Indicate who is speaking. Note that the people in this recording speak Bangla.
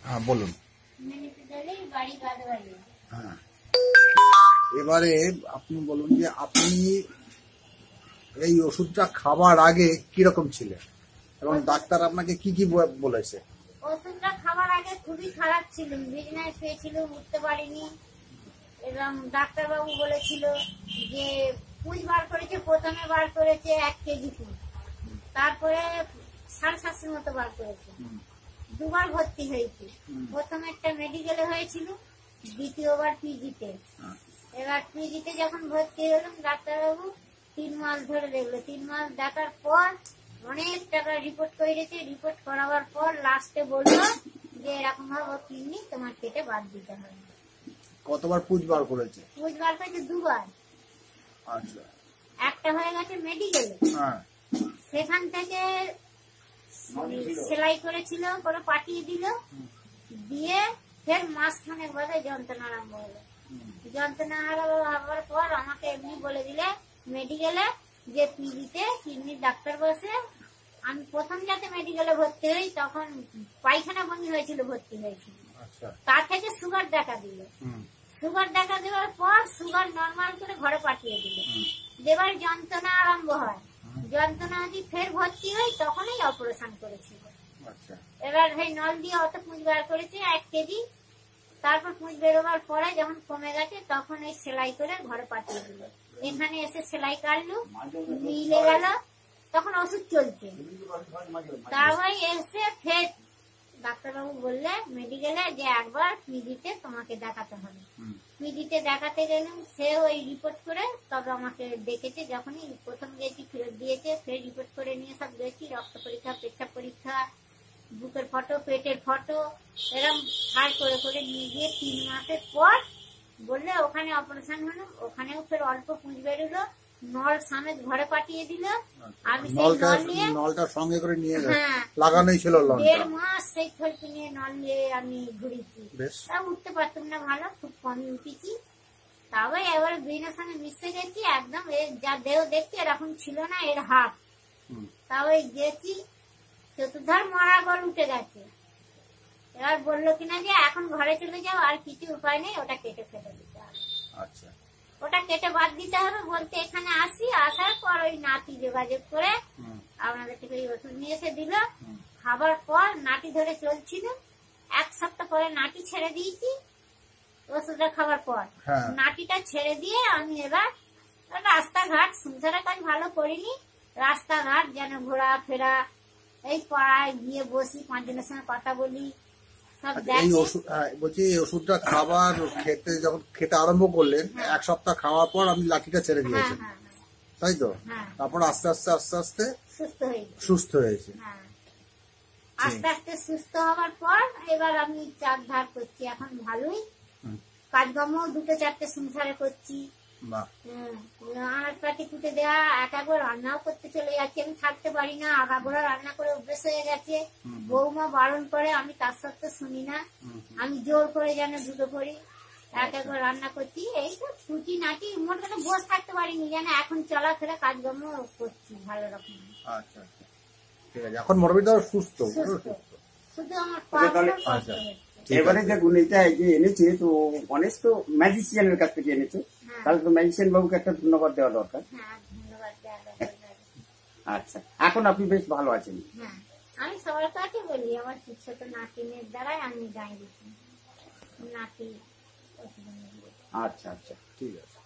Speaker 1: হ্যাঁ বলুন। হ্যাঁ, এবারে আপনি বলুন যে আপনি এই ওষুধটা খাবার আগে কিরকম ছিলেন এবং ডাক্তার আপনাকে কি কি বলেছে?
Speaker 2: ওষুধটা খাবার আগে খুবই খারাপ ছিল, বিছানায় শুয়েছিল, উঠতে পারিনি। এবং ডাক্তারবাবু বলেছিল যে পুঁজ বার করেছে, প্রথমে বার করেছে 1 কেজি পুঁজ, তারপরে 750 মতো বার করেছে। দুবার ভর্তি হয়েছে, প্রথমে একটা মেডিকেলে হয়েছিল, দ্বিতীয়বার পিজিতে। এবার পিজিতে যখন ভর্তি হলাম, ডাক্তারবাবু 3 মাস ধরে দেখলো। 3 মাস দেখার পর অনেক টাকা রিপোর্ট করেছে। রিপোর্ট করাবার পর লাস্টে বললো যে এরকম ভাবে কিডনি তোমার কেটে বাদ দিতে হবে।
Speaker 1: কতবার পুঁজ বার করেছে?
Speaker 2: পুঁজ বার করেছে 2 বার।
Speaker 1: আচ্ছা,
Speaker 2: একটা হয়ে গেছে মেডিকেলে,
Speaker 1: হ্যাঁ,
Speaker 2: সেখান থেকে সেলাই করেছিল, করে পাঠিয়ে দিল, দিয়ে ফের মাসখানেক বাদে যন্ত্রণা আরম্ভ হলো। যন্ত্রণা হওয়ার পর আমাকে এমনি বলে দিলে মেডিকেলে যে পিজিতে কিডনির ডাক্তার বসে। আমি প্রথম যাতে মেডিকেলে ভর্তি হই তখন পায়খানা বমি হয়েছিল, ভর্তি হয়েছিল। তার থেকে সুগার দেখা দিল। সুগার দেখা দেওয়ার পর সুগার নর্মাল করে ঘরে পাঠিয়ে দিল। এবার যন্ত্রণা আরম্ভ হয়, যন্ত্রণা যদি ফের ভর্তি হই তখনই অপারেশন করেছিল। এবার সেই নল দিয়ে অত পুঁজ বার করেছে 1 কেজি। তারপর পুঁজ বেরোবার পরে যখন কমে গেছে তখন এই সেলাই করে ঘরে পাঠিয়ে দিল। এখানে এসে সেলাই কাটলো, মিলে গেল, তখন ওষুধ চলছে। তারপরে এসে ফের ডাক্তারবাবু বললে মেডিকেলে যে একবার পিজিতে তোমাকে দেখাতে হবে। পিজিতে দেখাতে গেলাম, সে ওই রিপোর্ট করে তবে আমাকে ডেকেছে। যখনই প্রথম গেছি ফেরত দিয়েছে, ফের রিপোর্ট করে নিয়ে সব গেছি, রক্ত পরীক্ষা, পেচ্ছাপ পরীক্ষা, বুকের ফটো, পেটের ফটো, এরকম হার করে করে নিয়ে গিয়ে 3 মাসের পর বললে ওখানে অপারেশন হলো। ওখানেও ফের অল্প পুঁজ বেরোলো, নল সমেত ঘরে পাঠিয়ে দিল। আমি সেই নল নিয়ে
Speaker 1: নলটা সঙ্গে করে নিয়ে লাগানোই ছিল।
Speaker 2: 1.5 মাস সেই থলকি নিয়ে নল নিয়ে আমি ঘুরেছি। তা উঠতে পারতাম না, ভালো খুব কমই উঠেছি। তবে এবারে ব্রেনের সঙ্গে মিশে গেছি একদম। যা দেহ দেখছি এরকম ছিল না, এর হাত। তবে গেছি, চতুর্ধার মরা গল উঠে গেছে। এবার বললো কিনা যে এখন ঘরে চলে যাও, আর কিছু উপায় নেই, ওটা কেটে ফেলে দিতে হবে।
Speaker 1: আচ্ছা,
Speaker 2: ওটা কেটে বাদ দিতে হবে বলতে এখানে আসি, আসার পর ওই নাতি যোগাযোগ করে আপনাদের থেকে ওই ওষুধ নিয়ে এসে দিল। খাবার পর নাটি ধরে চলছিল, 1 সপ্তাহ পরে নাটি ছেড়ে দিয়েছি। ওষুধটা খাবার পর নাটিটা ছেড়ে দিয়ে আমি এবার রাস্তাঘাট, সংসারের কাজ ভালো করিনি, রাস্তাঘাট যেন ঘোরা ফেরা, এই পাড়ায় গিয়ে বসি, 5 জনের সঙ্গে কথা বলি।
Speaker 1: এই ওষুধটা খাবার খেতে যখন খেতে আরম্ভ করলেন, 1 সপ্তাহ খাওয়ার পর আপনি লাঠিটা ছেড়ে দিয়েছেন, তাই তো? তারপর আস্তে আস্তে আস্তে আস্তে সুস্থ হয়েছে।
Speaker 2: আস্তে আস্তে সুস্থ হওয়ার পর এবার আমি চার ধার করছি, এখন ভালোই কাজকর্ম 2-4টে সংসারে করছি। আনাজপাতি কুটে দেওয়া, একবার রান্নাও করতে চলে যাচ্ছি। আমি থাকতে পারি না, আগাগোড়া রান্না করে অভ্যেস হয়ে গেছে। বৌমা বারণ করে, আমি তার সত্ত্বেও শুনি না, আমি জোর করে যেন ঢুকে পড়ি, একবার রান্না করছি। এই তো ছুটি নাটি মোট কথা বসে থাকতে পারিনি, যেন এখন চলাফেরা কাজকর্ম করছি ভালো রকম।
Speaker 1: আচ্ছা, ঠিক আছে, এখন মোটামুটি সুস্থ।
Speaker 2: শুধু আমার পা।
Speaker 3: এবারে দেখুন, এটা যে এনেছে তো অনেক তো ম্যাজিশিয়ানের কাছ থেকে এনেছে, তাহলে তো ম্যাজিশিয়ান বাবুকে একটা ধন্যবাদ দেওয়া দরকার। আচ্ছা, এখন আপনি বেশ ভালো আছেন?
Speaker 2: আমি সবার কাছে বলি, আমার ছোট নাতিনের দ্বারাই আমি গাই দিচ্ছি নাতি।
Speaker 3: আচ্ছা, ঠিক আছে।